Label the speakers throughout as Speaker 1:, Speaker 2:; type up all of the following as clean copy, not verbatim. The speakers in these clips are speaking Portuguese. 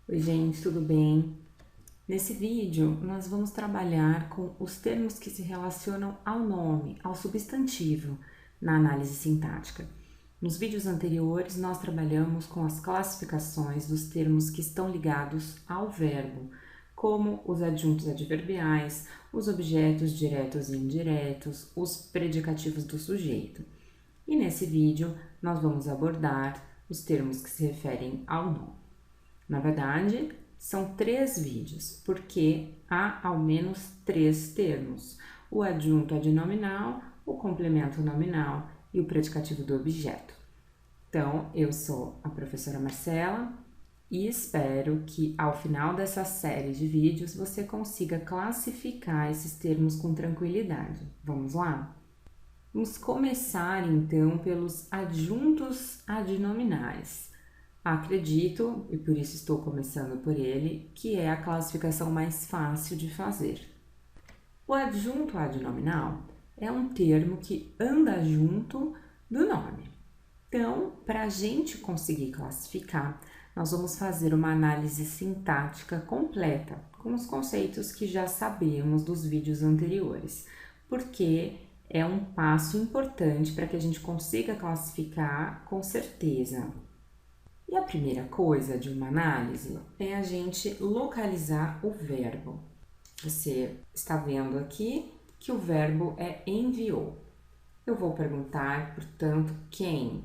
Speaker 1: Oi gente, tudo bem? Nesse vídeo nós vamos trabalhar com os termos que se relacionam ao nome, ao substantivo, na análise sintática. Nos vídeos anteriores nós trabalhamos com as classificações dos termos que estão ligados ao verbo, como os adjuntos adverbiais, os objetos diretos e indiretos, os predicativos do sujeito. E nesse vídeo nós vamos abordar os termos que se referem ao nome. Na verdade, são 3 vídeos, porque há ao menos 3 termos: o adjunto adnominal, o complemento nominal e o predicativo do objeto. Então, eu sou a professora Marcela e espero que ao final dessa série de vídeos você consiga classificar esses termos com tranquilidade. Vamos lá? Vamos começar então pelos adjuntos adnominais. Acredito, e por isso estou começando por ele, que é a classificação mais fácil de fazer. O adjunto adnominal é um termo que anda junto do nome. Então, para a gente conseguir classificar, nós vamos fazer uma análise sintática completa, com os conceitos que já sabemos dos vídeos anteriores, porque é um passo importante para que a gente consiga classificar com certeza. E a primeira coisa de uma análise é a gente localizar o verbo. Você está vendo aqui que o verbo é enviou. Eu vou perguntar, portanto, quem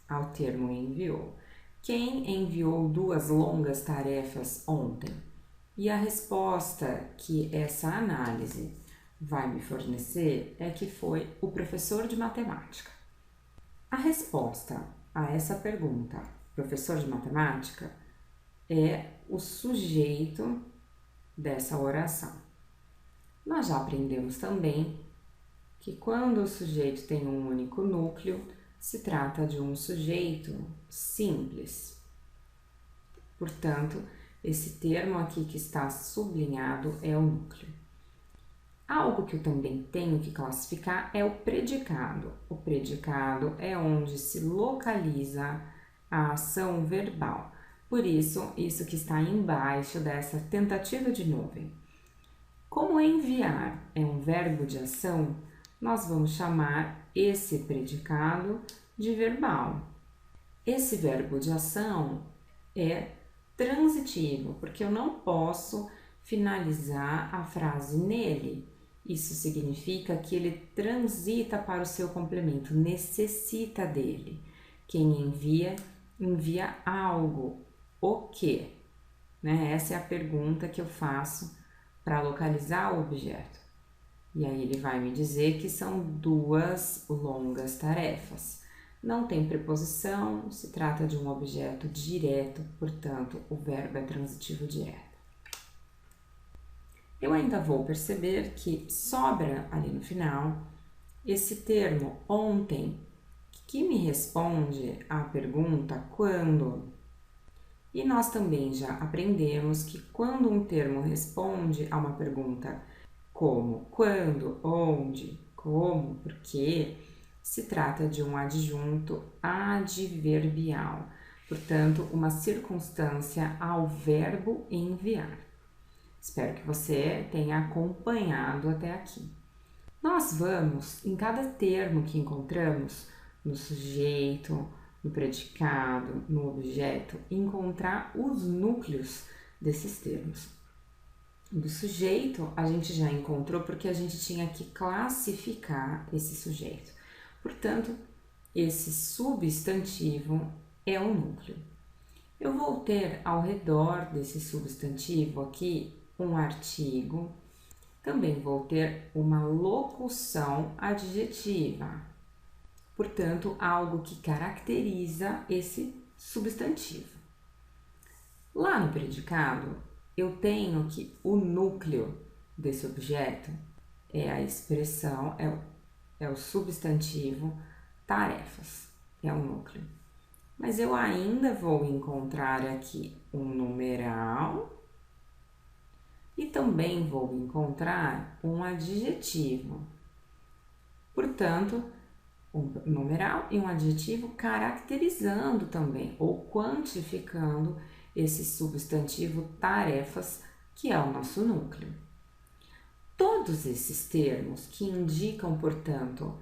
Speaker 1: ao termo enviou. Quem enviou 2 longas tarefas ontem? E a resposta que essa análise vai me fornecer é que foi o professor de matemática. A resposta a essa pergunta, professor de matemática, é o sujeito dessa oração. Nós já aprendemos também que quando o sujeito tem um único núcleo, se trata de um sujeito simples. Portanto, esse termo aqui que está sublinhado é o núcleo. Algo que eu também tenho que classificar é o predicado. O predicado é onde se localiza a ação verbal. Por isso, isso que está embaixo dessa tentativa de nuvem. Como enviar é um verbo de ação, nós vamos chamar esse predicado de verbal. Esse verbo de ação é transitivo, porque eu não posso finalizar a frase nele. Isso significa que ele transita para o seu complemento, necessita dele. Quem envia, envia algo. O quê? Essa é a pergunta que eu faço para localizar o objeto. E aí ele vai me dizer que são 2 longas tarefas. Não tem preposição, se trata de um objeto direto, portanto, o verbo é transitivo direto. Eu ainda vou perceber que sobra ali no final esse termo ontem, que me responde à pergunta quando. E nós também já aprendemos que quando um termo responde a uma pergunta como, quando, onde, como, por quê, se trata de um adjunto adverbial, portanto, uma circunstância ao verbo enviar. Espero que você tenha acompanhado até aqui. Nós vamos, em cada termo que encontramos, no sujeito, no predicado, no objeto, encontrar os núcleos desses termos. Do sujeito, a gente já encontrou porque a gente tinha que classificar esse sujeito. Portanto, esse substantivo é o núcleo. Eu vou ter ao redor desse substantivo aqui um artigo, também vou ter uma locução adjetiva, portanto, algo que caracteriza esse substantivo. Lá no predicado, eu tenho que o núcleo desse objeto é a expressão, é o substantivo tarefas, é o núcleo. Mas eu ainda vou encontrar aqui um numeral e também vou encontrar um adjetivo. Portanto, um numeral e um adjetivo caracterizando também ou quantificando esse substantivo tarefas, que é o nosso núcleo. Todos esses termos que indicam, portanto,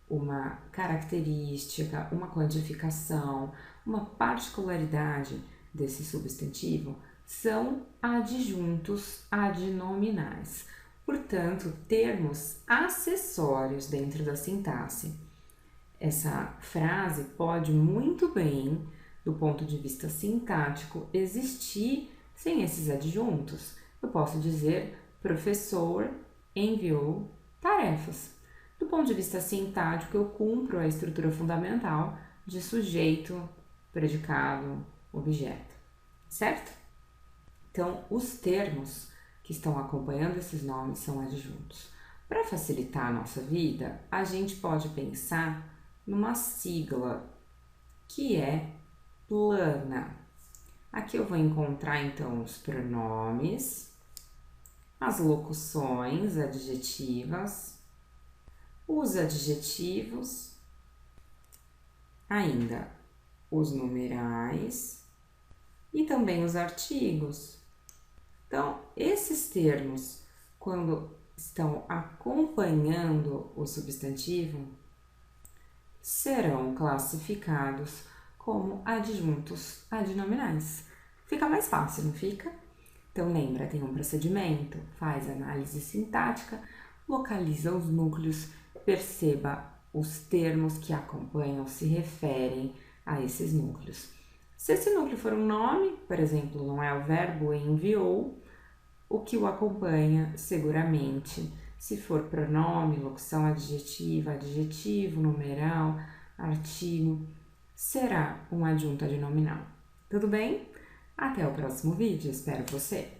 Speaker 1: uma característica, uma quantificação, uma particularidade desse substantivo são adjuntos adnominais, portanto, termos acessórios dentro da sintaxe. Essa frase pode muito bem, do ponto de vista sintático, existir sem esses adjuntos. Eu posso dizer: professor enviou tarefas. Do ponto de vista sintático, eu cumpro a estrutura fundamental de sujeito, predicado, objeto, certo? Então, os termos que estão acompanhando esses nomes são adjuntos. Para facilitar a nossa vida, a gente pode pensar numa sigla que é plana. Aqui eu vou encontrar então os pronomes, as locuções adjetivas, os adjetivos, ainda os numerais e também os artigos. Então, esses termos, quando estão acompanhando o substantivo, serão classificados como adjuntos adnominais. Fica mais fácil, não fica? Então, lembra, tem um procedimento, faz análise sintática, localiza os núcleos, perceba os termos que acompanham, se referem a esses núcleos. Se esse núcleo for um nome, por exemplo, não é o verbo enviou, o que o acompanha seguramente, se for pronome, locução adjetiva, adjetivo, numeral, artigo, será um adjunto adnominal. Tudo bem? Até o próximo vídeo, espero você!